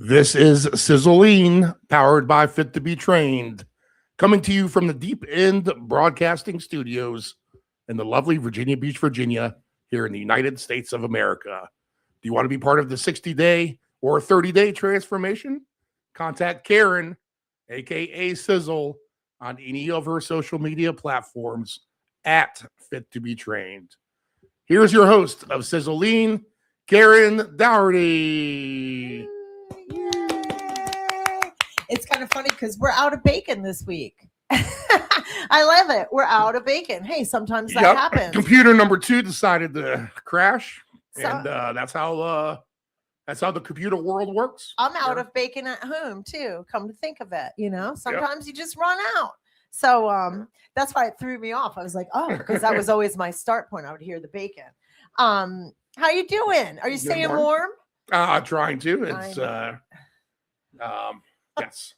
This is Sizzle, powered by Fit to Be Trained, coming to you from the Deep End Broadcasting Studios in the lovely Virginia Beach, Virginia, here in the United States of America. Do you want to be part of the 60-day or 30-day transformation? Contact Karen, aka Sizzle, on any of her social media platforms at Fit to Be Trained. Here's your host of Sizzle, Karen Dougherty. It's kind of funny because we're out of bacon this week. I love it. We're out of bacon. Hey, sometimes that happens. Computer number 2 decided to crash, and that's how the computer world works. I'm out of bacon at home too. Come to think of it, sometimes you just run out. So that's why it threw me off. I was like, oh, because that was always my start point. I would hear the bacon. How you doing? Are you staying warm? Trying to. It's yes.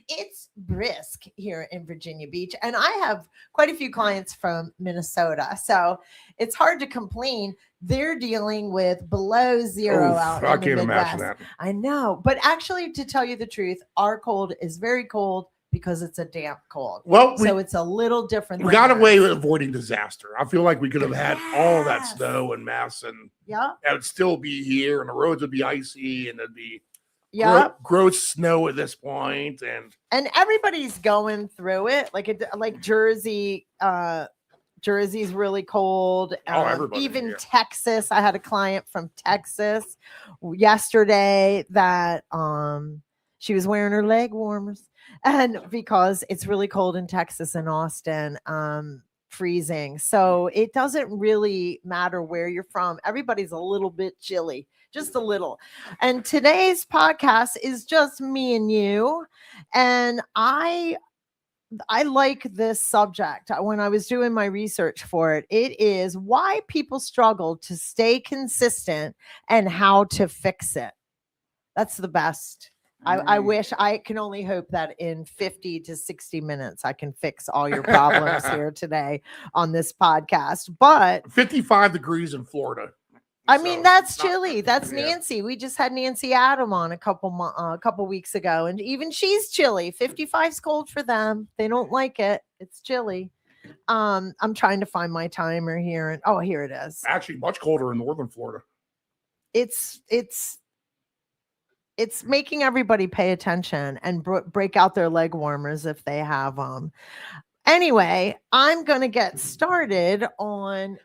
It's brisk here in Virginia Beach, and I have quite a few clients from Minnesota, so it's hard to complain. They're dealing with below zero out in the Midwest. Imagine that. I know, but actually, to tell you the truth, our cold is very cold because it's a damp cold. Well, so it's a little different. We got away with avoiding disaster. I feel like we could have had all that snow and mess, and it would still be here, and the roads would be icy, and it'd be gross snow at this point, and everybody's going through it. Like Jersey, Jersey's really cold. Even Texas. I had a client from Texas yesterday that she was wearing her leg warmers, and because it's really cold in Texas and Austin, freezing. So it doesn't really matter where you're from. Everybody's a little bit chilly. Just a little. And today's podcast is just me and you. And I like this subject. When I was doing my research for it, it is why people struggle to stay consistent and how to fix it. That's the best. I wish. I can only hope that in 50 to 60 minutes, I can fix all your problems here today on this podcast. But 55 degrees in Florida. I mean, that's chilly. That's Nancy. We just had Nancy Adam on a couple weeks ago, and even she's chilly. 55's cold for them. They don't like it. It's chilly. I'm trying to find my timer here, and here it is. Actually, much colder in northern Florida. It's making everybody pay attention and break out their leg warmers if they have them. Anyway, I'm going to get started on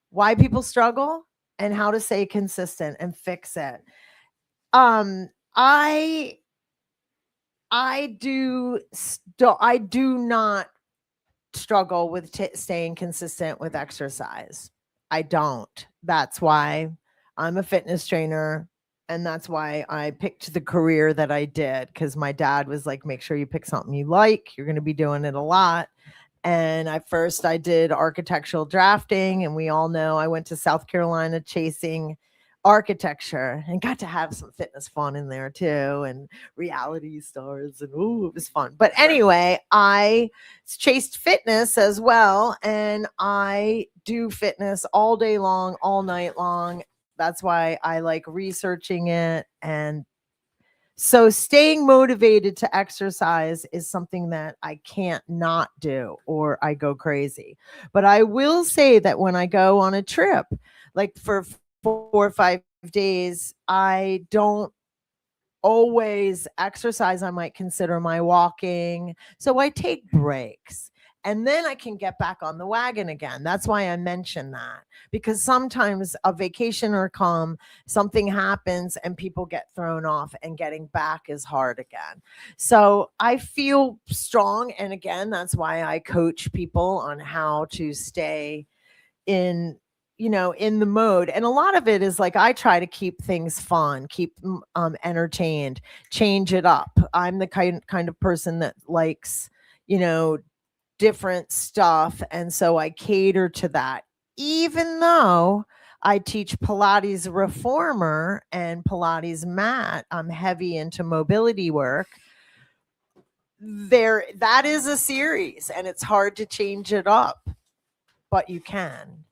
why people struggle and how to stay consistent and fix it. I do not struggle with staying consistent with exercise. I don't. That's why I'm a fitness trainer. And that's why I picked the career that I did, because my dad was like, make sure you pick something you like. You're going to be doing it a lot. And I did architectural drafting, and we all know I went to South Carolina chasing architecture and got to have some fitness fun in there too, and reality stars, and it was fun. But anyway, I chased fitness as well, and I do fitness all day long, all night long. That's why I like researching it. And so staying motivated to exercise is something that I can't not do, or I go crazy. But I will say that when I go on a trip, like for 4 or 5 days, I don't always exercise. I might consider my walking. So I take breaks. And then I can get back on the wagon again. That's why I mention that, because sometimes a vacation or something happens and people get thrown off, and getting back is hard again. So I feel strong. And again, that's why I coach people on how to stay in the mode. And a lot of it is like, I try to keep things fun, keep entertained, change it up. I'm the kind of person that likes, different stuff. And so I cater to that, even though I teach Pilates reformer and Pilates mat. I'm heavy into mobility work. That is a series, and it's hard to change it up, but you can.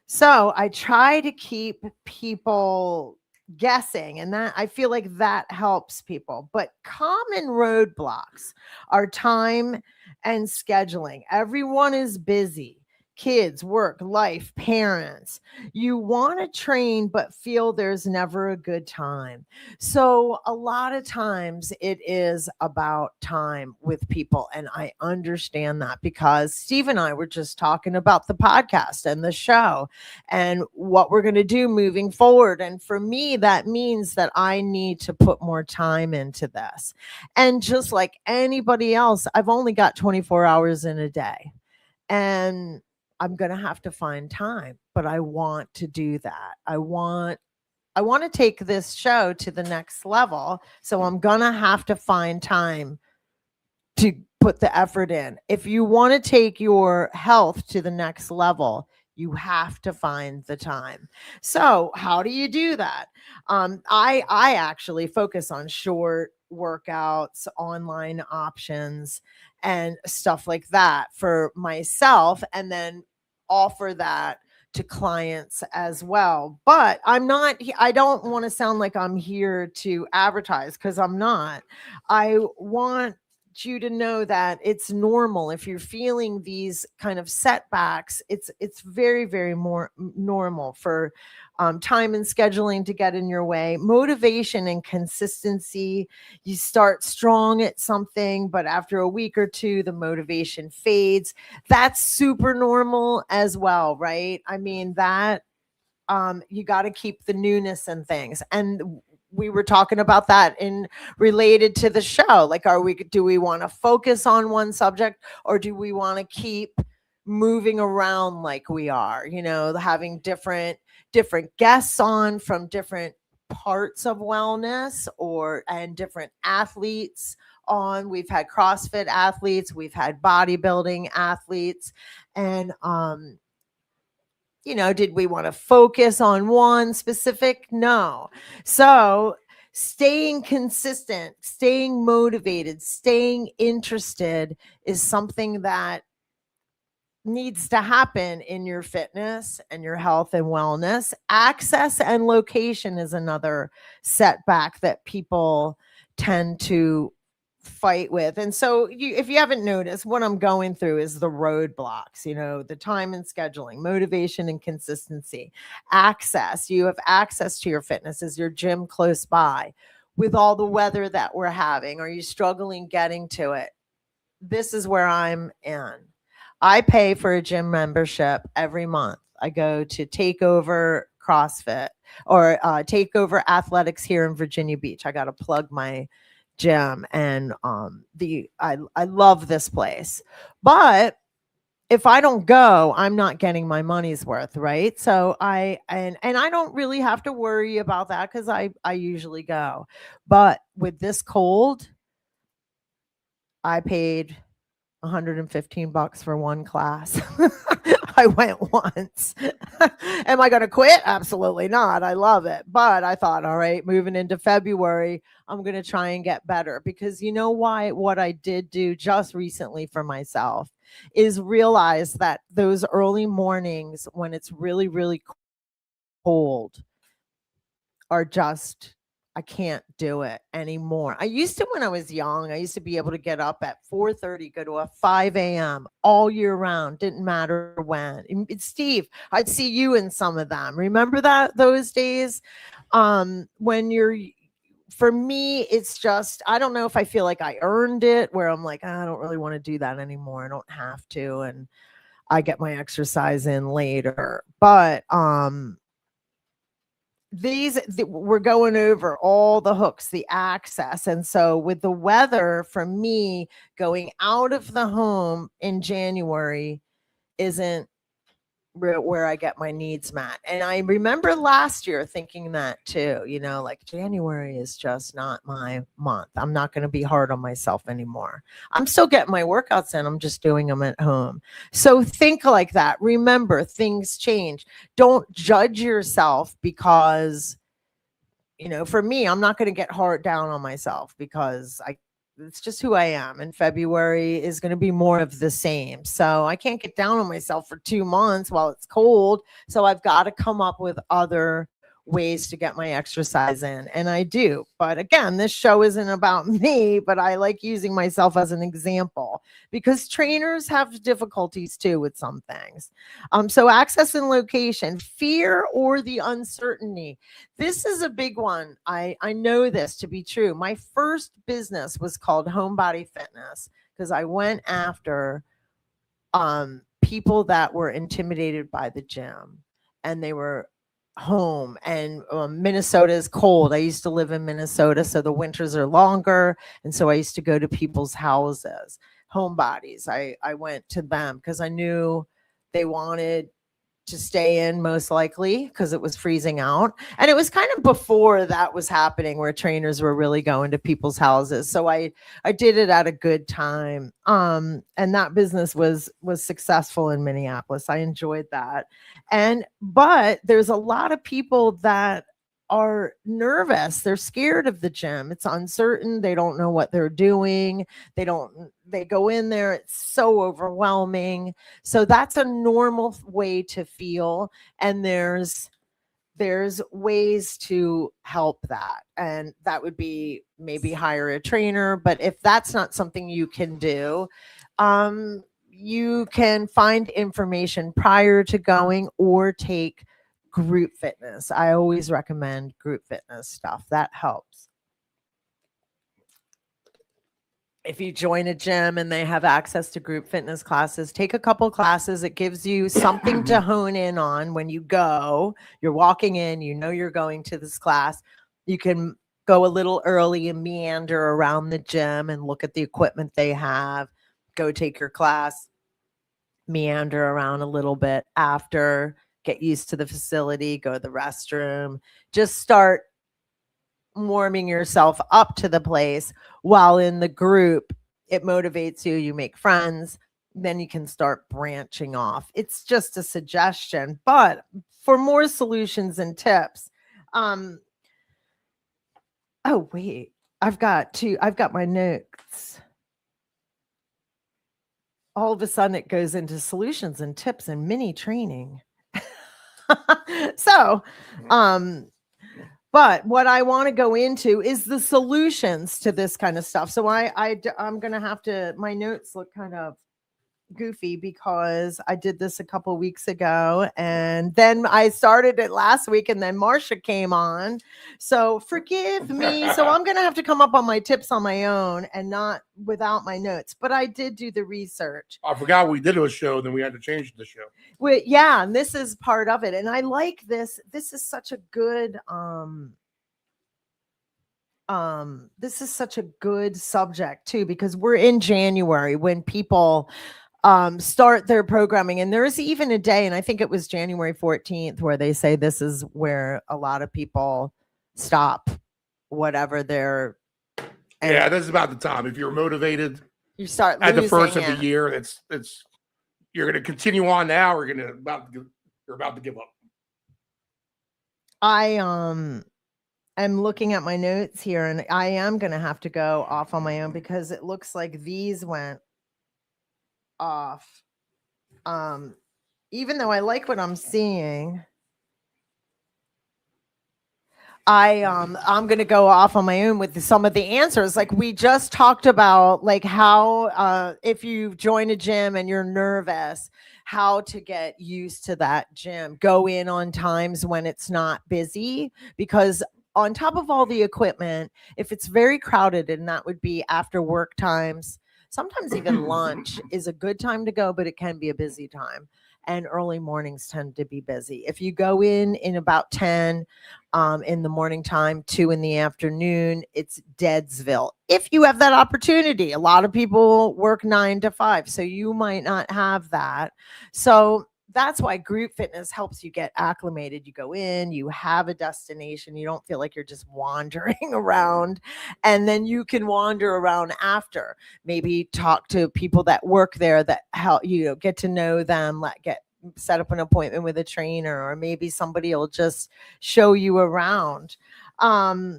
So I try to keep people guessing, and that I feel like that helps people. But common roadblocks are time and scheduling. Everyone is busy. Kids, work, life, parents. You want to train, but feel there's never a good time. So, a lot of times it is about time with people. And I understand that because Steve and I were just talking about the podcast and the show and what we're going to do moving forward. And for me, that means that I need to put more time into this. And just like anybody else, I've only got 24 hours in a day. And I'm going to have to find time, but I want to do that. I want to take this show to the next level. So I'm going to have to find time to put the effort in. If you want to take your health to the next level, you have to find the time. So how do you do that? I actually focus on short workouts, online options, and stuff like that for myself, and then offer that to clients as well. But I don't want to sound like I'm here to advertise, because I'm not. I want you to know that it's normal if you're feeling these kind of setbacks. It's very, very more normal for time and scheduling to get in your way. Motivation and consistency. You start strong at something, but after a week or two, the motivation fades. That's super normal as well, right? I mean, that you got to keep the newness and things. And we were talking about that in related to the show. Like, do we want to focus on one subject, or do we want to keep moving around like we are, having different guests on from different parts of wellness and different athletes on. We've had CrossFit athletes, we've had bodybuilding athletes, and did we want to focus on one specific? No. So staying consistent, staying motivated, staying interested is something that needs to happen in your fitness and your health and wellness. Access and location is another setback that people tend to fight with. And so if you haven't noticed, what I'm going through is the roadblocks, the time and scheduling, motivation and consistency, access. You have access to your fitness. Is your gym close by? With all the weather that we're having, are you struggling getting to it? This is where I'm in. I pay for a gym membership every month. I go to Takeover CrossFit or Takeover Athletics here in Virginia Beach. I got to plug my gym, and I love this place. But if I don't go, I'm not getting my money's worth, right? So I don't really have to worry about that because I usually go. But with this cold, I paid $115 for one class. I went once. Am I going to quit? Absolutely not. I love it. But I thought, all right, moving into February, I'm going to try and get better, because you know why? What I did do just recently for myself is realize that those early mornings when it's really, really cold are just, I can't do it anymore. I used to, when I was young, I used to be able to get up at 4:30, go to a 5 a.m. all year round. Didn't matter when. Steve, I'd see you in some of them. Remember those days? For me, it's just, I don't know if I feel like I earned it, where I'm like, I don't really want to do that anymore. I don't have to. And I get my exercise in later. But, we're going over all the hooks, the access. And so with the weather, for me, going out of the home in January isn't where I get my needs met. And I remember last year thinking that too, like January is just not my month. I'm not going to be hard on myself anymore. I'm still getting my workouts in. I'm just doing them at home. So think like that. Remember, things change. Don't judge yourself because, for me, I'm not going to get hard down on myself because it's just who I am. And February is going to be more of the same. So I can't get down on myself for 2 months while it's cold. So I've got to come up with other ways to get my exercise in, and I do. But again, this show isn't about me, but I like using myself as an example because trainers have difficulties too with some things. So access and location, fear or the uncertainty. This is a big one. I know this to be true. My first business was called Homebody Fitness because I went after people that were intimidated by the gym, and they were home, and Minnesota is cold. I used to live in Minnesota, so the winters are longer, and so I used to go to people's houses, homebodies. I went to them because I knew they wanted to stay in, most likely because it was freezing out, and it was kind of before that was happening where trainers were really going to people's houses. So I did it at a good time, and that business was successful in Minneapolis. I enjoyed that. But there's a lot of people that are nervous. They're scared of the gym. It's uncertain. They don't know what they're doing. They go in there. It's so overwhelming. So that's a normal way to feel. And there's ways to help that. And that would be maybe hire a trainer. But if that's not something you can do, you can find information prior to going or take group fitness. I always recommend group fitness stuff. That helps. If you join a gym and they have access to group fitness classes, take a couple classes. It gives you something to hone in on when you go. You're walking in, you know you're going to this class. You can go a little early and meander around the gym and look at the equipment they have. Go take your class, meander around a little bit after. Get used to the facility, go to the restroom, just start warming yourself up to the place. While in the group, it motivates you, you make friends, then you can start branching off. It's just a suggestion, but for more solutions and tips, oh wait, I've got my notes. All of a sudden it goes into solutions and tips and mini training. So, but what I want to go into is the solutions to this kind of stuff. So I'm going to have to, my notes look kind of goofy because I did this a couple weeks ago, and then I started it last week, and then Marsha came on. So forgive me. So I'm going to have to come up on my tips on my own and not without my notes, but I did do the research. I forgot we did a show, then we had to change the show. Well, yeah, and this is part of it. And I like this. This is such a good this is such a good subject too, because we're in January when people start their programming, and there's even a day, and I think it was January 14th, where they say this is where a lot of people stop whatever they're. Yeah, this is about the time. If you're motivated, you start at the first of it. the year. It's you're going to continue on now. Or you're about to give up. I am looking at my notes here, and I am going to have to go off on my own because it looks like these went off. Even though I like what I'm seeing, I'm going to go off on my own with some of the answers. Like we just talked about, like how if you join a gym and you're nervous, how to get used to that gym. Go in on times when it's not busy, because on top of all the equipment, if it's very crowded, and that would be after work times, sometimes even lunch is a good time to go, but it can be a busy time. And early mornings tend to be busy. If you go in about 10 in the morning time, 2 in the afternoon, it's Deadsville. If you have that opportunity, a lot of people work 9 to 5, so you might not have that. So that's why group fitness helps you get acclimated. You go in, you have a destination. You don't feel like you're just wandering around, and then you can wander around after. Maybe talk to people that work there that help you get to know them, set up an appointment with a trainer, or maybe somebody will just show you around. So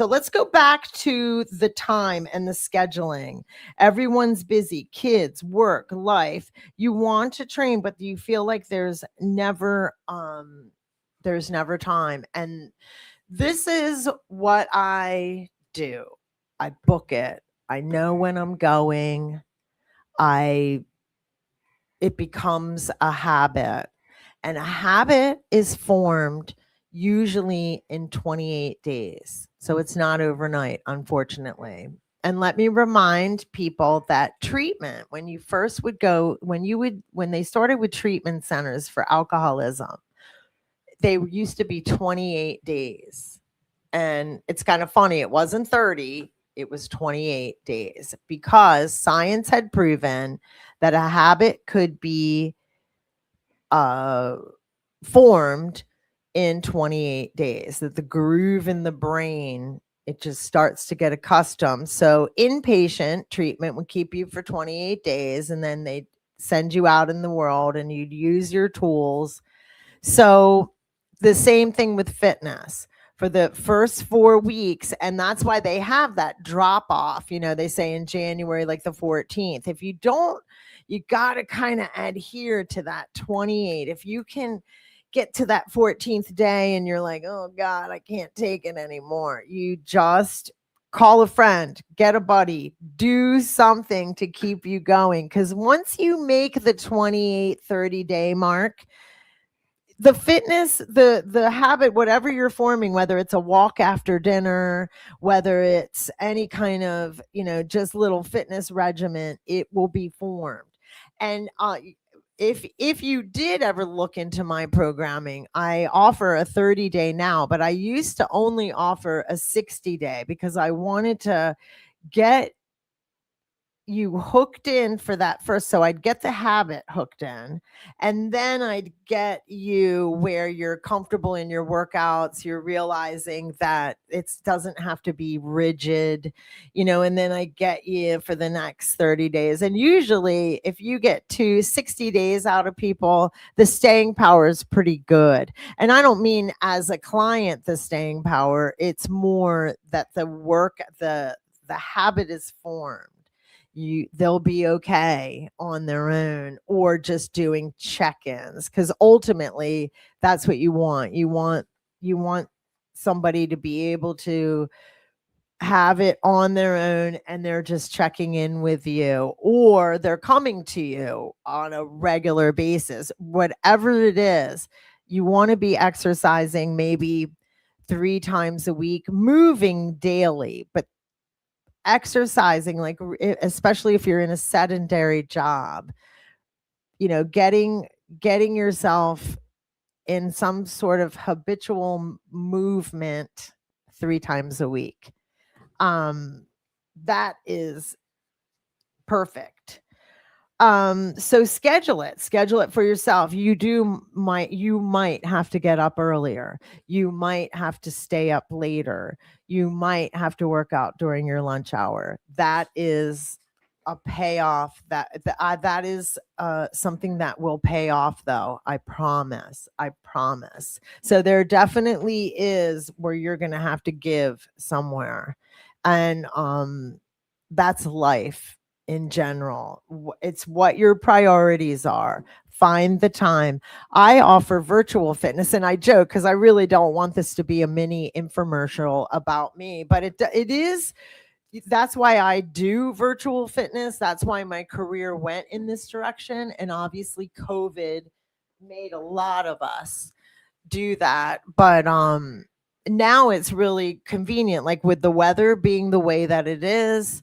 let's go back to the time and the scheduling. Everyone's busy, kids, work, life. You want to train, but you feel like there's never There's never time. And this is what I do. I book it. I know when I'm going. It becomes a habit. And a habit is formed usually in 28 days. So it's not overnight, unfortunately. And let me remind people that treatment, when you first would go, when they started with treatment centers for alcoholism, they used to be 28 days. And it's kind of funny. It wasn't 30, it was 28 days because science had proven that a habit could be formed in 28 days, that the groove in the brain, it just starts to get accustomed. So inpatient treatment would keep you for 28 days and then they'd send you out in the world and you'd use your tools. So the same thing with fitness for the first 4 weeks. And that's why they have that drop off. They say in January, like the 14th, if you don't, you got to kind of adhere to that 28. If you can get to that 14th day and you're like, oh God, I can't take it anymore, you just call a friend, get a buddy, do something to keep you going. Because once you make the 28, 30-day mark, the fitness, the habit, whatever you're forming, whether it's a walk after dinner, whether it's any kind of, just little fitness regimen, it will be formed. And if you did ever look into my programming, I offer a 30-day now, but I used to only offer a 60-day because I wanted to get you hooked in for that first. So I'd get the habit hooked in, and then I'd get you where you're comfortable in your workouts. You're realizing that it doesn't have to be rigid, and then I get you for the next 30 days. And usually if you get to 60 days out of people, the staying power is pretty good. And I don't mean as a client, the staying power, it's more that the habit is formed. They'll be okay on their own, or just doing check-ins, because ultimately that's what you want. You want somebody to be able to have it on their own and they're just checking in with you, or they're coming to you on a regular basis. Whatever it is, you want to be exercising maybe 3 times a week, moving daily, but exercising, like especially if you're in a sedentary job, getting yourself in some sort of habitual movement 3 times a week. That is perfect. So schedule it for yourself. You might have to get up earlier. You might have to stay up later. You might have to work out during your lunch hour. That is a payoff. That is something that will pay off, though. I promise. So there definitely is where you're going to have to give somewhere. And that's life in general. It's what your priorities are. Find the time. I offer virtual fitness, and I joke because I really don't want this to be a mini infomercial about me, but it is. That's why I do virtual fitness. That's why my career went in this direction. And obviously COVID made a lot of us do that. But now it's really convenient, like with the weather being the way that it is.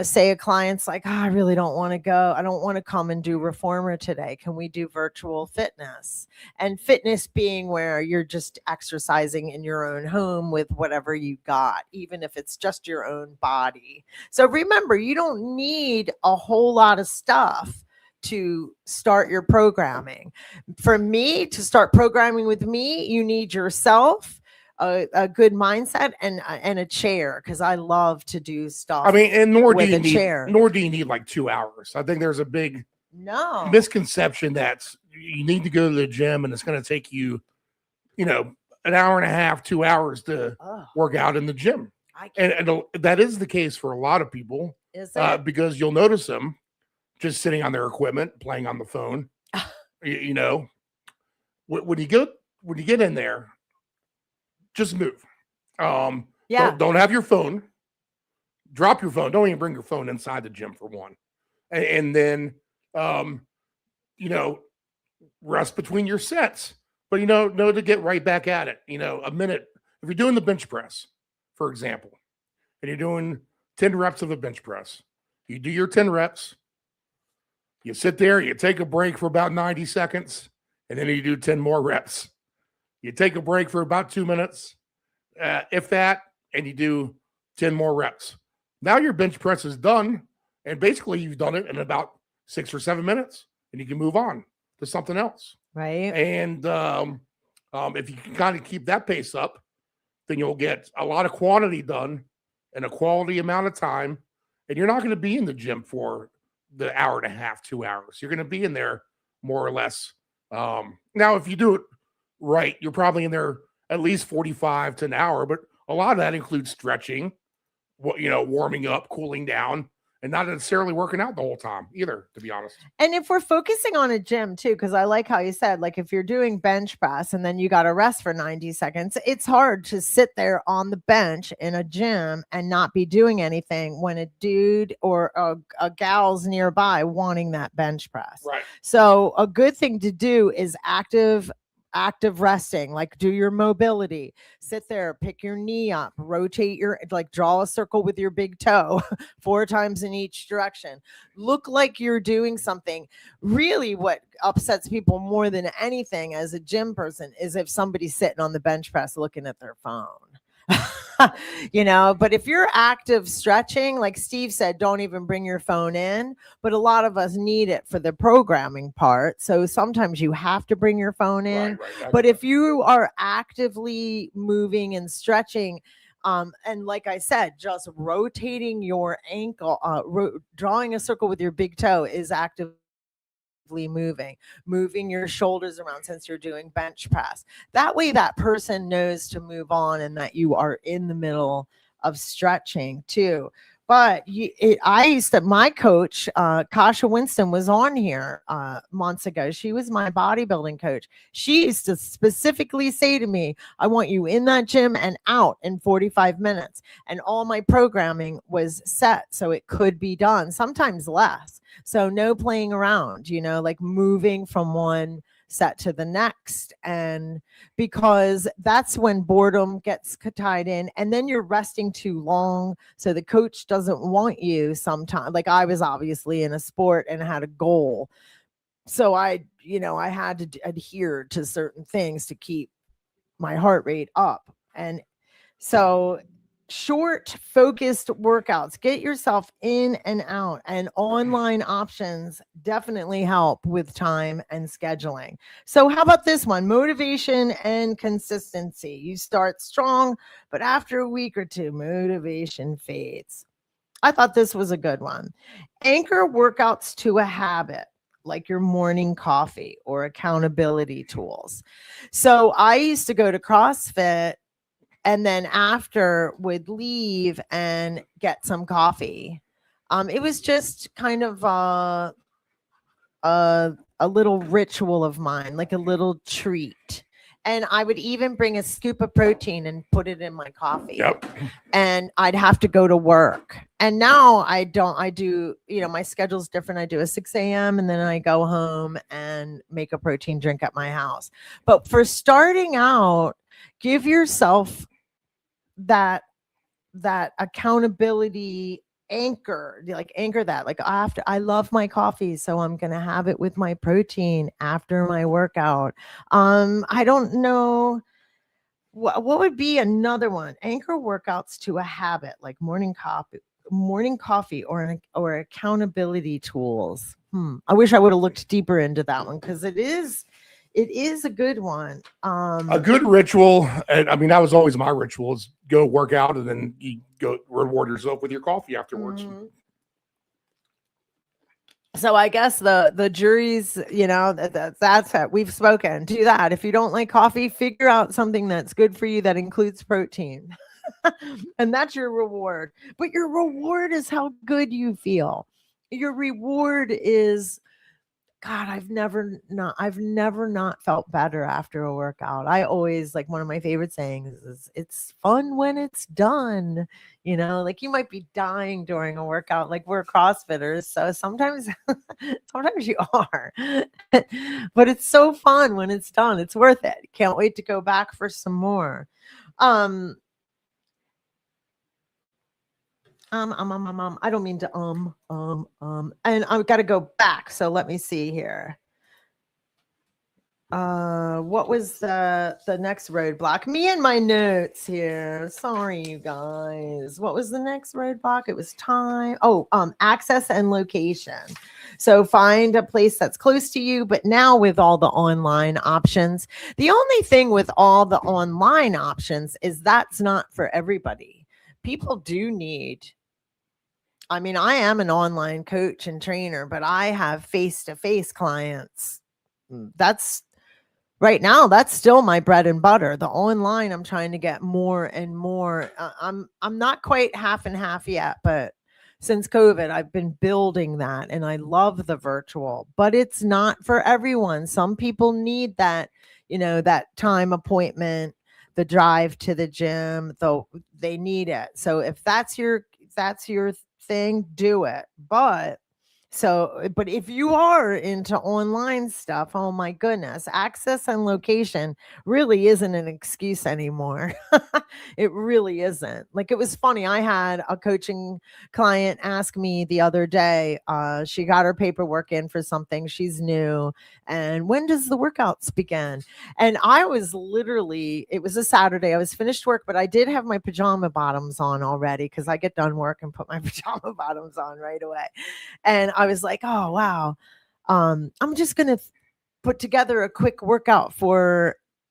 Say a client's like, oh, I really don't want to go. I don't want to come and do reformer today. Can we do virtual fitness? And fitness being where you're just exercising in your own home with whatever you got, even if it's just your own body. So remember, you don't need a whole lot of stuff to start your programming. For me to start programming with me, you need yourself, a good mindset, and a chair, because I love to do stuff. I mean, and nor do you need like 2 hours. I think there's a big misconception that you need to go to the gym and it's going to take you, an hour and a half, 2 hours to work out in the gym. And that is the case for a lot of people. Is it? Because you'll notice them just sitting on their equipment, playing on the phone. When you go when you get in there, just move. Yeah. Don't have your phone. Drop your phone. Don't even bring your phone inside the gym for one. And then, rest between your sets. But, know to get right back at it. A minute. If you're doing the bench press, for example, and you're doing 10 reps of a bench press, you do your 10 reps. You sit there, you take a break for about 90 seconds, and then you do 10 more reps. You take a break for about 2 minutes, if that, and you do 10 more reps. Now your bench press is done, and basically you've done it in about 6 or 7 minutes, and you can move on to something else. Right. And if you can kind of keep that pace up, then you'll get a lot of quantity done in a quality amount of time, and you're not going to be in the gym for the hour and a half, 2 hours. You're going to be in there more or less. Now, if you do it right, you're probably in there at least 45 to an hour, but a lot of that includes stretching, warming up, cooling down, and not necessarily working out the whole time either, to be honest. And if we're focusing on a gym too, because I like how you said, like if you're doing bench press and then you got to rest for 90 seconds, it's hard to sit there on the bench in a gym and not be doing anything when a dude or a gal's nearby wanting that bench press. Right. So a good thing to do is active resting, like do your mobility, sit there, pick your knee up, rotate draw a circle with your big toe 4 times in each direction. Look like you're doing something. Really, what upsets people more than anything as a gym person is if somebody's sitting on the bench press looking at their phone. But if you're active stretching, like Steve said, don't even bring your phone in, but a lot of us need it for the programming part. So sometimes you have to bring your phone in, right. But if you are actively moving and stretching, and like I said, just rotating your ankle, drawing a circle with your big toe is active moving your shoulders around since you're doing bench press. That way that person knows to move on and that you are in the middle of stretching too. But my coach, Kasha Winston, was on here months ago. She was my bodybuilding coach. She used to specifically say to me, I want you in that gym and out in 45 minutes. And all my programming was set so it could be done, sometimes less. So no playing around, like moving from one set to the next. And because that's when boredom gets tied in, and then you're resting too long. So the coach doesn't want you sometimes. Like I was obviously in a sport and had a goal. So I had to adhere to certain things to keep my heart rate up. And so short, focused workouts, get yourself in and out, and online options definitely help with time and scheduling. So how about this one? Motivation and consistency. You start strong, but after a week or two, motivation fades. I thought this was a good one. Anchor workouts to a habit, like your morning coffee or accountability tools. So I used to go to CrossFit and then after would leave and get some coffee. It was just kind of a little ritual of mine, like a little treat. And I would even bring a scoop of protein and put it in my coffee. Yep. And I'd have to go to work. And now I do, my schedule's different. I do a 6 a.m. and then I go home and make a protein drink at my house. But for starting out, give yourself that accountability anchor that, like, I love my coffee, so I'm gonna have it with my protein after my workout. I don't know what would be another one. Anchor workouts to a habit, like morning coffee or accountability tools. I wish I would have looked deeper into that one, because it is a good one. A good ritual, and I mean that was always my ritual, is go work out and then you go reward yourself with your coffee afterwards. Mm-hmm. So I guess the jury's, that's it. We've spoken. Do that. If you don't like coffee, figure out something that's good for you that includes protein. And that's your reward. But your reward is how good you feel. Your reward is God, I've never not felt better after a workout. I always, like, one of my favorite sayings is it's fun when it's done. Like, you might be dying during a workout, like, we're CrossFitters. So sometimes, sometimes you are, but it's so fun when it's done. It's worth it. Can't wait to go back for some more. I don't mean to and I've got to go back. So let me see here. What was the next roadblock? Me and my notes here. Sorry, you guys. What was the next roadblock? It was time. Oh, access and location. So find a place that's close to you, but now with all the online options, the only thing with all the online options is that's not for everybody. People do need, I mean, I am an online coach and trainer, but I have face-to-face clients. That's right now, that's still my bread and butter. The online, I'm trying to get more and more. I'm not quite half and half yet, but since COVID, I've been building that, and I love the virtual, but it's not for everyone. Some people need that, that time appointment, the drive to the gym, though they need it. So if that's your thing, do it. But if you are into online stuff, oh my goodness, access and location really isn't an excuse anymore. It really isn't. Like, it was funny. I had a coaching client ask me the other day, she got her paperwork in for something. She's new. And when does the workouts begin? And I was literally, it was a Saturday. I was finished work, but I did have my pajama bottoms on already because I get done work and put my pajama bottoms on right away. And I was like, oh, wow. I'm just going to put together a quick workout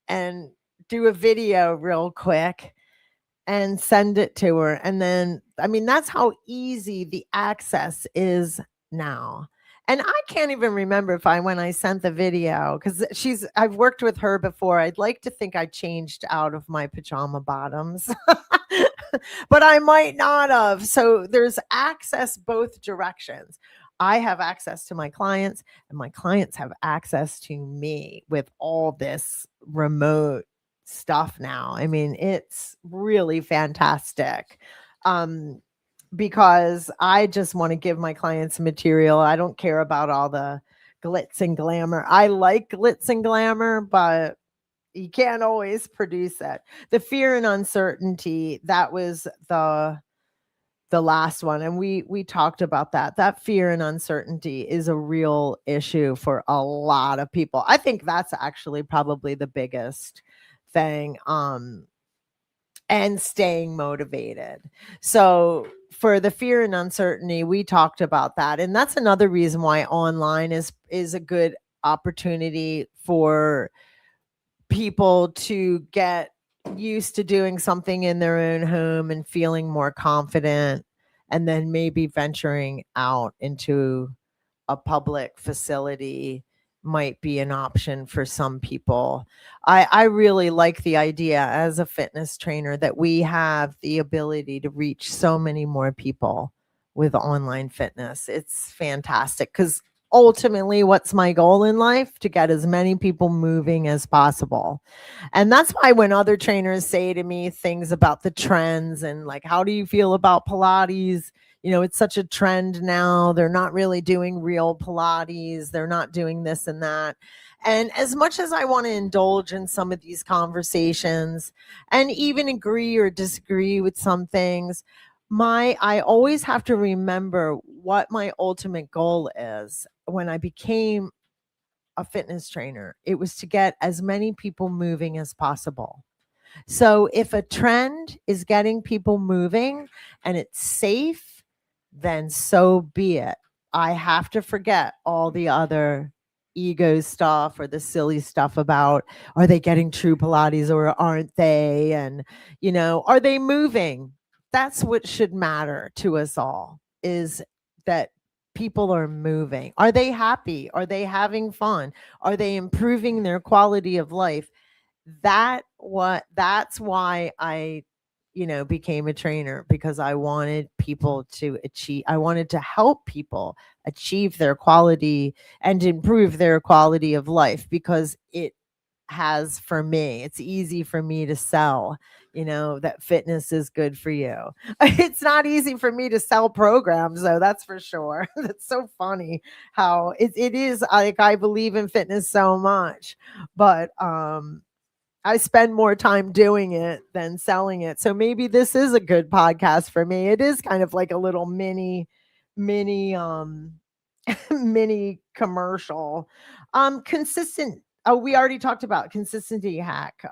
and do a video real quick and send it to her. And then, I mean, that's how easy the access is now. And I can't even remember when I sent the video, because I've worked with her before. I'd like to think I changed out of my pajama bottoms, but I might not have. So there's access both directions. I have access to my clients, and my clients have access to me with all this remote stuff now. I mean, it's really fantastic. Because I just want to give my clients material. I don't care about all the glitz and glamour. I like glitz and glamour, but you can't always produce it. The fear and uncertainty, that was the last one. And we talked about that. That fear and uncertainty is a real issue for a lot of people. I think that's actually probably the biggest thing. And staying motivated. So for the fear and uncertainty, we talked about that. And that's another reason why online is a good opportunity for people to get used to doing something in their own home and feeling more confident, and then maybe venturing out into a public facility might be an option for some people. I really like the idea as a fitness trainer that we have the ability to reach so many more people with online fitness. It's fantastic, because ultimately, what's my goal in life? To get as many people moving as possible. And that's why when other trainers say to me things about the trends and like, how do you feel about Pilates? It's such a trend now. They're not really doing real Pilates. They're not doing this and that. And as much as I want to indulge in some of these conversations and even agree or disagree with some things, I always have to remember what my ultimate goal is. When I became a fitness trainer, it was to get as many people moving as possible. So if a trend is getting people moving and it's safe, then so be it. I have to forget all the other ego stuff or the silly stuff about, are they getting true Pilates or aren't they? And, are they moving? That's what should matter to us all, is that people are moving. Are they happy? Are they having fun? Are they improving their quality of life? That's why I became a trainer, because I wanted I wanted to help people achieve their quality and improve their quality of life, because for me, it's easy for me to sell, that fitness is good for you. It's not easy for me to sell programs, though, that's for sure. That's so funny how it is. Like, I believe in fitness so much, but I spend more time doing it than selling it. So maybe this is a good podcast for me. It is kind of like a little mini mini commercial. Consistent. Oh, we already talked about consistency hack.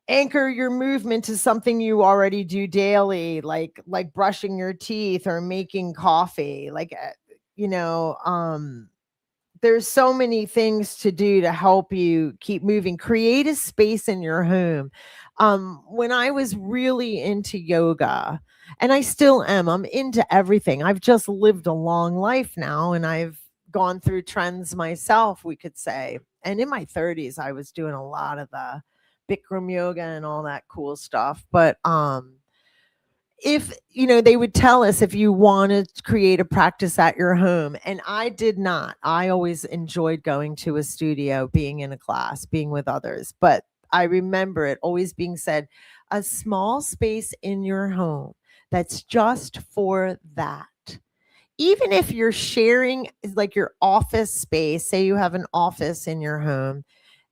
Anchor your movement to something you already do daily, like brushing your teeth or making coffee. There's so many things to do to help you keep moving. Create a space in your home. When I was really into yoga, and I still am, I'm into everything. I've just lived a long life now, and I've gone through trends myself, we could say. And in my 30s, I was doing a lot of the Bikram yoga and all that cool stuff. But if they would tell us, if you want to create a practice at your home, and I did not. I always enjoyed going to a studio, being in a class, being with others. But I remember it always being said, a small space in your home that's just for that. Even if you're sharing, like, your office space, say you have an office in your home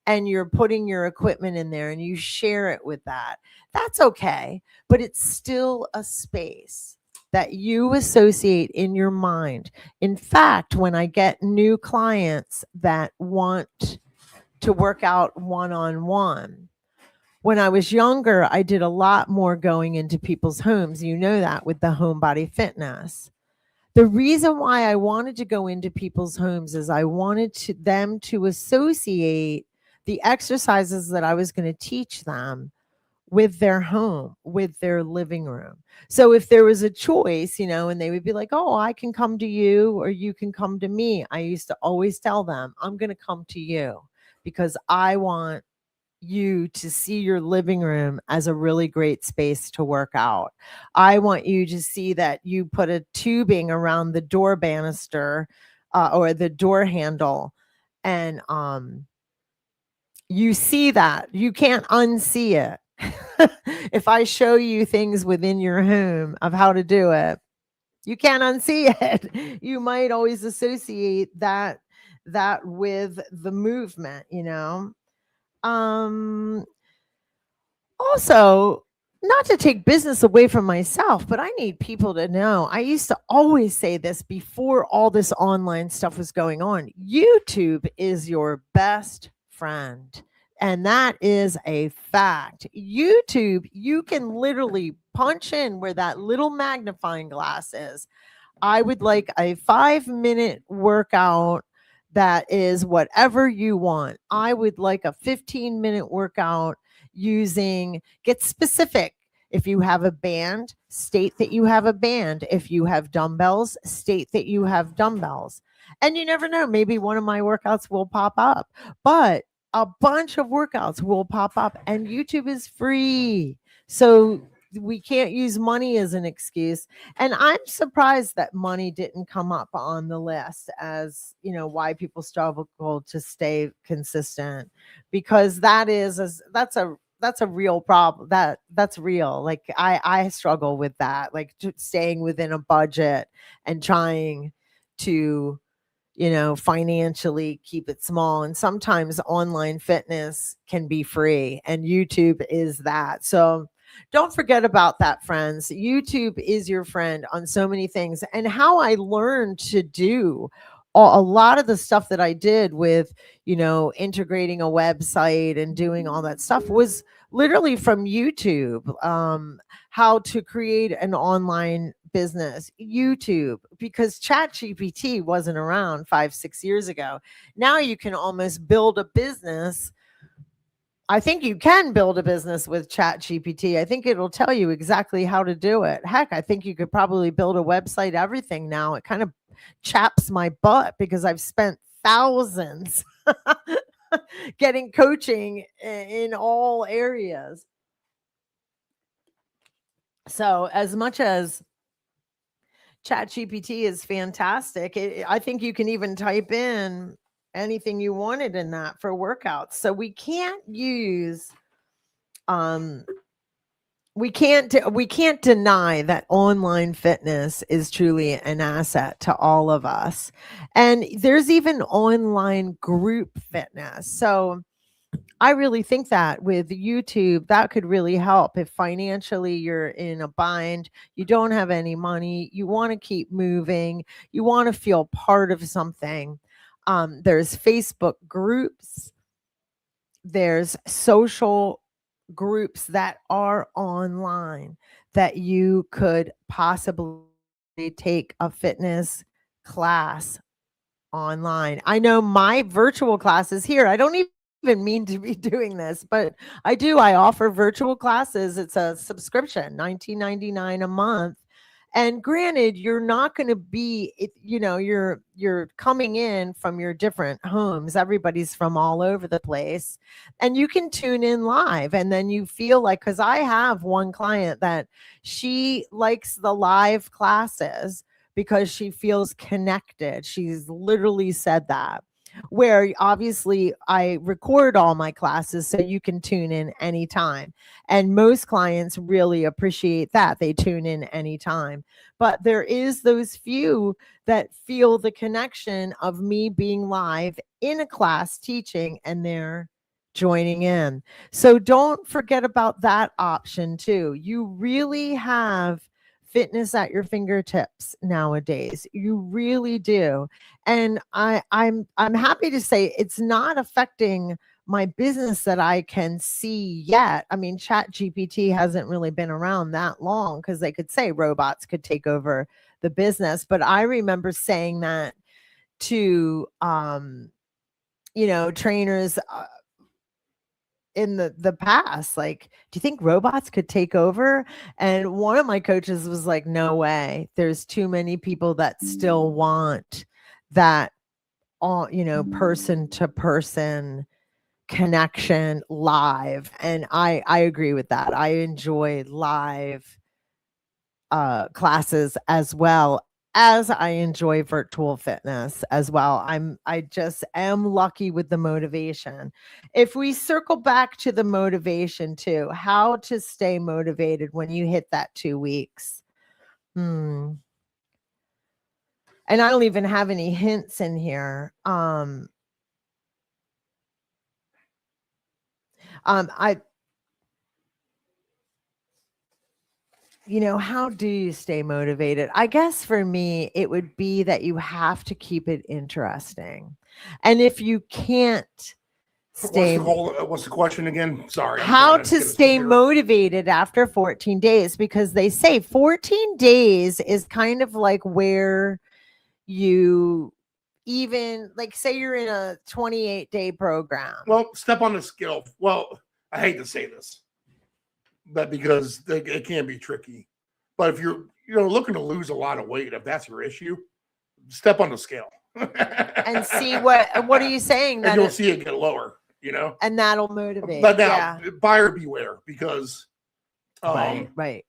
and you're putting your equipment in there and you share it with that's okay. But it's still a space that you associate in your mind. In fact, when I get new clients that want to work out one-on-one, when I was younger, I did a lot more going into people's homes. You know that with the home body fitness. The reason why I wanted to go into people's homes is I wanted them to associate the exercises that I was going to teach them with their home, with their living room. So if there was a choice, and they would be like, oh, I can come to you or you can come to me, I used to always tell them, I'm going to come to you, because I want you to see your living room as a really great space to work out. I want you to see that you put a tubing around the door banister or the door handle, and you see that. You can't unsee it. If I show you things within your home of how to do it, you can't unsee it. You might always associate that with the movement, Also, not to take business away from myself, but I need people to know. I used to always say this before all this online stuff was going on. YouTube is your best friend. And that is a fact. YouTube, you can literally punch in where that little magnifying glass is. I would like a 5-minute workout that is whatever you want. I would like a 15-minute workout get specific. If you have a band, state that you have a band. If you have dumbbells, state that you have dumbbells. And you never know, maybe one of my workouts will pop up, but a bunch of workouts will pop up, and YouTube is free. So we can't use money as an excuse. And I'm surprised that money didn't come up on the list as, why people struggle to stay consistent, because that's a real problem. That's real. Like, I struggle with that, like staying within a budget and trying to, financially keep it small. And sometimes online fitness can be free, and YouTube is that. So don't forget about that, friends. YouTube is your friend on so many things. And how I learned to do a lot of the stuff that I did with, integrating a website and doing all that stuff was literally from YouTube. How to create an online business, YouTube, because ChatGPT wasn't around 5-6 years ago. Now you can almost build a business. I think you can build a business with ChatGPT. I think it'll tell you exactly how to do it. Heck, I think you could probably build a website, everything now. It kind of chaps my butt because I've spent thousands getting coaching in all areas. So as much as ChatGPT is fantastic, I think you can even type in anything you wanted in that for workouts. So we can't use we can't deny that online fitness is truly an asset to all of us. And there's even online group fitness. So I really think that with YouTube, that could really help if financially you're in a bind, you don't have any money, you want to keep moving, you want to feel part of something. There's Facebook groups, there's social groups that are online that you could possibly take a fitness class online. I know my virtual classes here, I don't even mean to be doing this, but I do. I offer virtual classes. It's a subscription, $19.99 a month. And granted, you're not going to be, you're coming in from your different homes. Everybody's from all over the place, and you can tune in live. And then you feel like, because I have one client that she likes the live classes because she feels connected. She's literally said that. Where obviously I record all my classes so you can tune in anytime. And most clients really appreciate that. They tune in anytime. But there is those few that feel the connection of me being live in a class teaching and they're joining in. So don't forget about that option too. You really have fitness at your fingertips nowadays. You really do. And I'm happy to say it's not affecting my business that I can see yet. I mean, Chat GPT hasn't really been around that long because they could say robots could take over the business. But I remember saying that to trainers in the past, like, do you think robots could take over? And one of my coaches was like, no way, there's too many people that still want that person to person connection live. And I agree with that. I enjoy live classes as well as I enjoy virtual fitness as well. I just am lucky with the motivation. If we circle back to the motivation too, how to stay motivated when you hit that 2 weeks. And I don't even have any hints in here. How do you stay motivated? I guess for me, it would be that you have to keep it interesting. And if you can't stay, What's the question again? Sorry. How to stay motivated after 14 days, because they say 14 days is kind of like where you even, like, say you're in a 28-day program. Well, step on the scale. Well, I hate to say this, but because it can be tricky. But if you're looking to lose a lot of weight, if that's your issue, step on the scale and see what are you saying? And you'll see it get lower, and that'll motivate. But now, buyer beware, because right.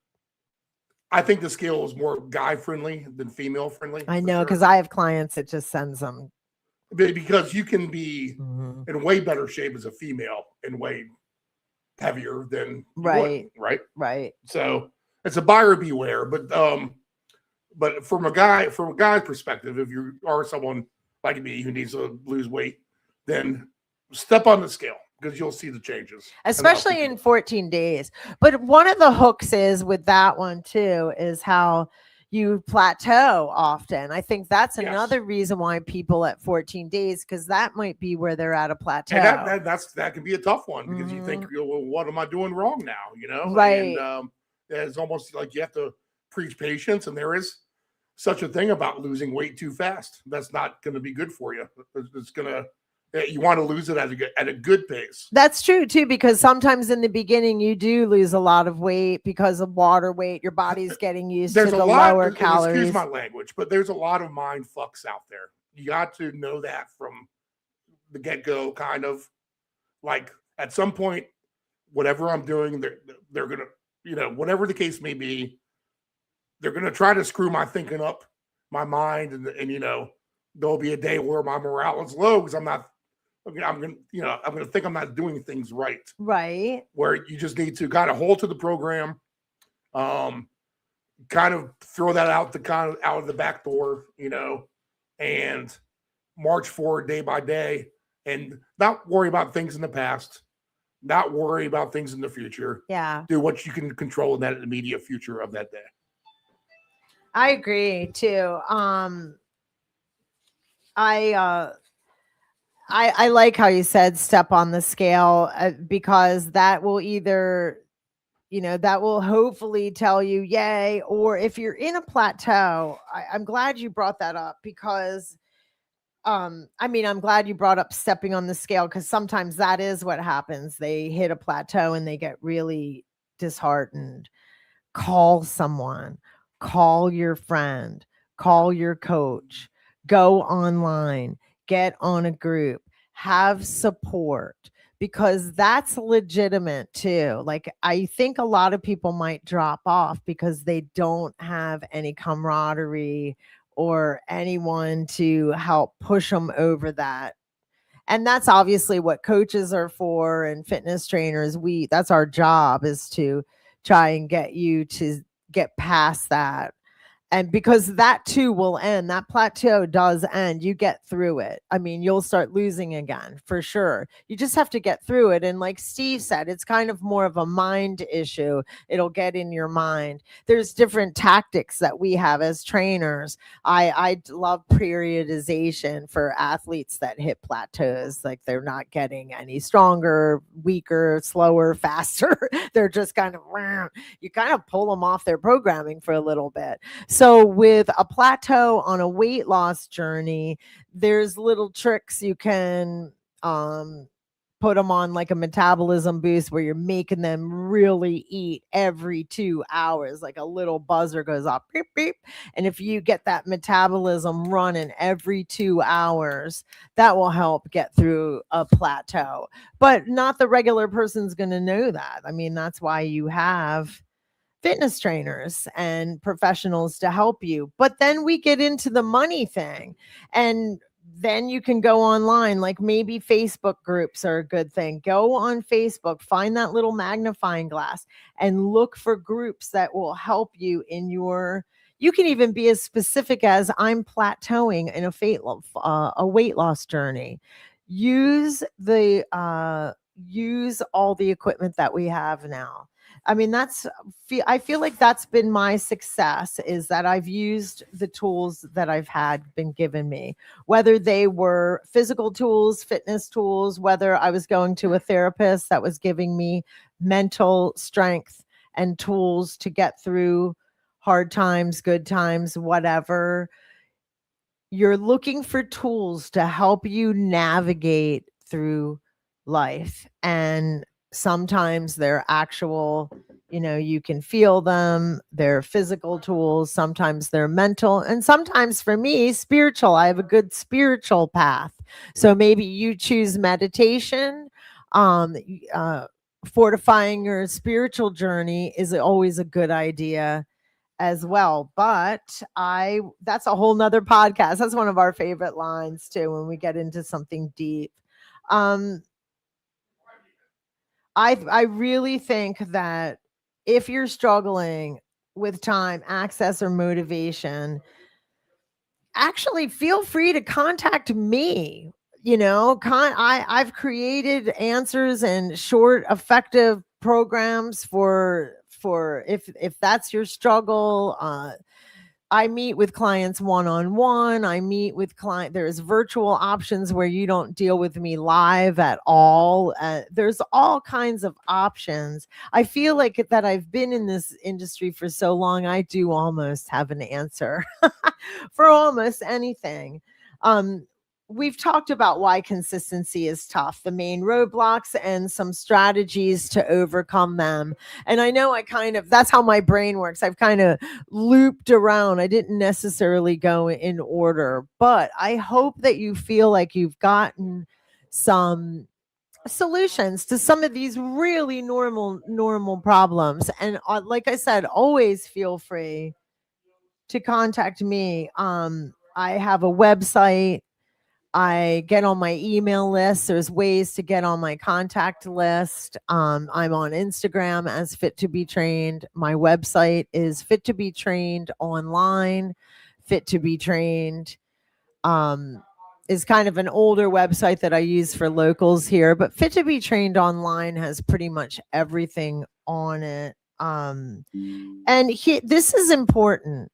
I think the scale is more guy friendly than female friendly. I know, because I have clients that just sends them. Because you can be in way better shape as a female and way heavier than right. So it's a buyer beware. But from a guy's perspective, if you are someone like me who needs to lose weight, then step on the scale, because you'll see the changes, especially in 14 days. But one of the hooks is with that one too is how you plateau often. I think that's another reason why people at 14 days, because that might be where they're at a plateau. And that can be a tough one, because you think, well, what am I doing wrong now? Right. And it's almost like you have to preach patience, and there is such a thing about losing weight too fast. That's not going to be good for you. It's going to, you want to lose it at a good pace. That's true too, because sometimes in the beginning you do lose a lot of weight because of water weight. Your body's getting used to the lower calories. Excuse my language, but there's a lot of mind fucks out there. You got to know that from the get-go, kind of. Like, at some point, whatever I'm doing, they're gonna, whatever the case may be, they're going to try to screw my thinking up, my mind. And there'll be a day where my morale is low because I'm going to think I'm not doing things right. Right. Where you just need to kind of hold to the program, kind of throw that out of the back door, and march forward day by day and not worry about things in the past, not worry about things in the future. Yeah. Do what you can control in that immediate future of that day. I agree too. I like how you said step on the scale because that will either, that will hopefully tell you yay, or if you're in a plateau, I'm glad you brought that up because, I'm glad you brought up stepping on the scale because sometimes that is what happens. They hit a plateau and they get really disheartened. Call someone, call your friend, call your coach, go online, get on a group, have support because that's legitimate too. Like I think a lot of people might drop off because they don't have any camaraderie or anyone to help push them over that. And that's obviously what coaches are for and fitness trainers. That's our job, is to try and get you to get past that. And because that too will end, that plateau does end. You get through it. You'll start losing again for sure. You just have to get through it. And like Steve said, it's kind of more of a mind issue. It'll get in your mind. There's different tactics that we have as trainers. I love periodization for athletes that hit plateaus. Like they're not getting any stronger, weaker, slower, faster. They're just kind of, you kind of pull them off their programming for a little bit. So with a plateau on a weight loss journey, there's little tricks you can put them on, like a metabolism boost where you're making them really eat every 2 hours, like a little buzzer goes off, beep, beep. And if you get that metabolism running every 2 hours, that will help get through a plateau. But not the regular person's going to know that. That's why you have fitness trainers and professionals to help you. But then we get into the money thing, and then you can go online. Like maybe Facebook groups are a good thing. Go on Facebook, find that little magnifying glass and look for groups that will help you in you can even be as specific as I'm plateauing in a weight loss journey. Use all the equipment that we have now. I feel like that's been my success, is that I've used the tools that I've been given me, whether they were physical tools, fitness tools, whether I was going to a therapist that was giving me mental strength and tools to get through hard times, good times, whatever. You're looking for tools to help you navigate through life. And sometimes they're actual, you can feel them. They're physical tools. Sometimes they're mental. And sometimes for me, spiritual. I have a good spiritual path. So maybe you choose meditation. Fortifying your spiritual journey is always a good idea as well. But that's a whole nother podcast. That's one of our favorite lines too, when we get into something deep. I really think that if you're struggling with time, access, or motivation, actually feel free to contact me. I've created answers and short, effective programs for if that's your struggle. I meet with clients one-on-one. I meet with there's virtual options where you don't deal with me live at all. There's all kinds of options. I feel like that I've been in this industry for so long, I do almost have an answer for almost anything. We've talked about why consistency is tough, the main roadblocks, and some strategies to overcome them. And I know that's how my brain works. I've kind of looped around. I didn't necessarily go in order, but I hope that you feel like you've gotten some solutions to some of these really normal problems. And like I said, always feel free to contact me. I have a website. I get on my email list. There's ways to get on my contact list. I'm on Instagram as Fit to Be Trained. My website is Fit to Be Trained online. Fit to Be Trained is kind of an older website that I use for locals here, but Fit to Be Trained online has pretty much everything on it. And this is important.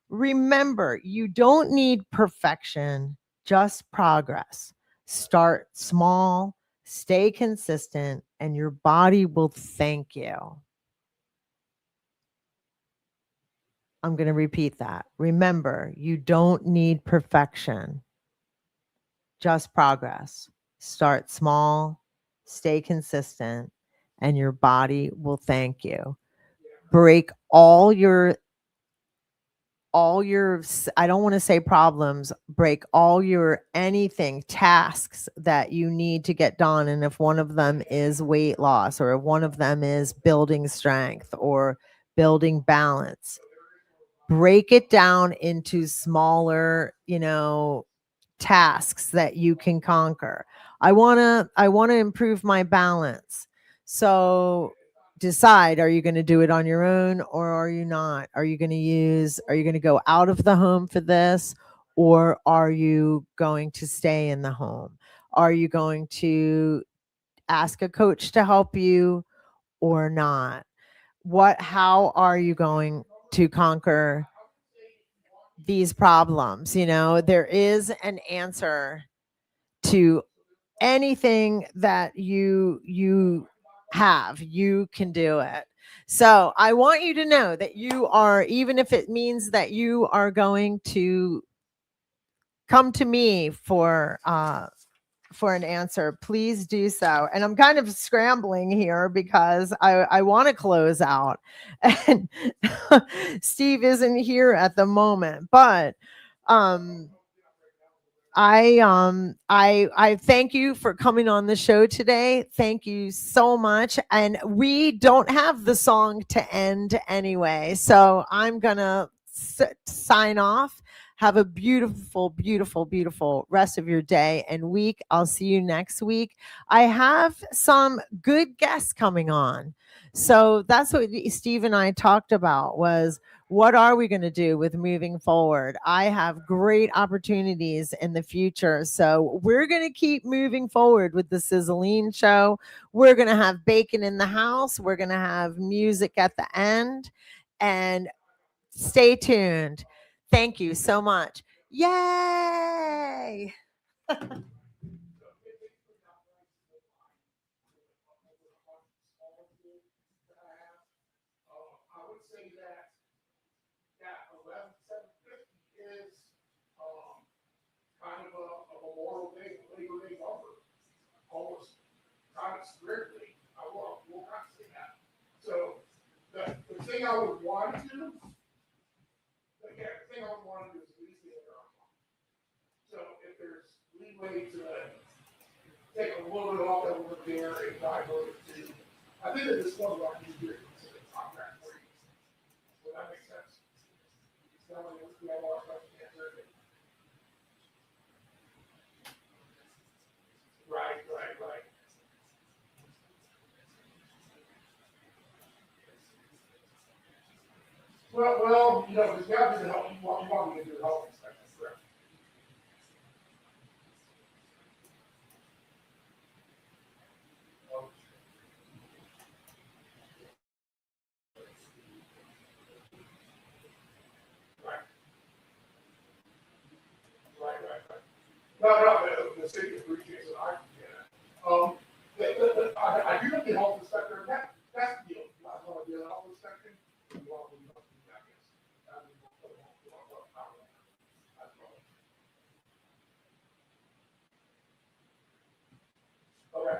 Remember, you don't need perfection, just progress. Start small, stay consistent, and your body will thank you. I'm going to repeat that. Remember, you don't need perfection, just progress. Start small, stay consistent, and your body will thank you. Break all your I don't want to say problems, break all your anything tasks that you need to get done. And if one of them is weight loss, or if one of them is building strength or building balance, break it down into smaller, tasks that you can conquer. I want to improve my balance. So decide, are you going to do it on your own or are you not? Are you going to go out of the home for this, or are you going to stay in the home? Are you going to ask a coach to help you or not? How are you going to conquer these problems? There is an answer to anything that you have. You can do it. So I want you to know that you are, even if it means that you are going to come to me for an answer, please do so. And I'm kind of scrambling here because I want to close out, and Steve isn't here at the moment, but I thank you for coming on the show today. Thank you so much. And we don't have the song to end anyway, so I'm gonna sign off. Have a beautiful, beautiful, beautiful rest of your day and week. I'll see you next week. I have some good guests coming on. So that's what Steve and I talked about, was what are we going to do with moving forward? I have great opportunities in the future. So we're going to keep moving forward with the Sizzle show. We're going to have bacon in the house. We're going to have music at the end. And stay tuned. Thank you so much. Yay! I would say that 11,750 is kind of a Memorial Day, Labor Day number, almost kind of strictly. I will not say that. So the thing I would want to do, again, the thing I would want to do is at least get there on time. So if there's leeway to take a little bit off that over there and dive over to, I think that this one will be here to the contract for you. Would that make sense? Right. Well, there's got to be help. You want me to do the health inspection, correct? Right. No, the city appreciates it. I get it. I do have the health inspector. That's the deal. You guys want to do the health inspection? You want to do that? Okay.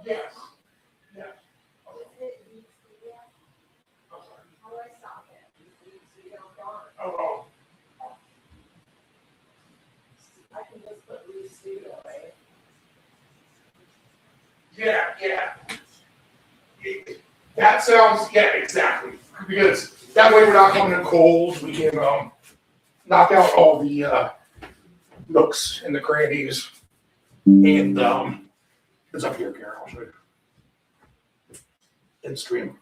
Yes. Yes. I'm sorry. How do I stop it? Oh. Yeah. That sounds, yeah, exactly. Because that way we're not coming in cold. We can knock out all the nooks and the crannies. And it's up here, Karen. I'll show you. In stream.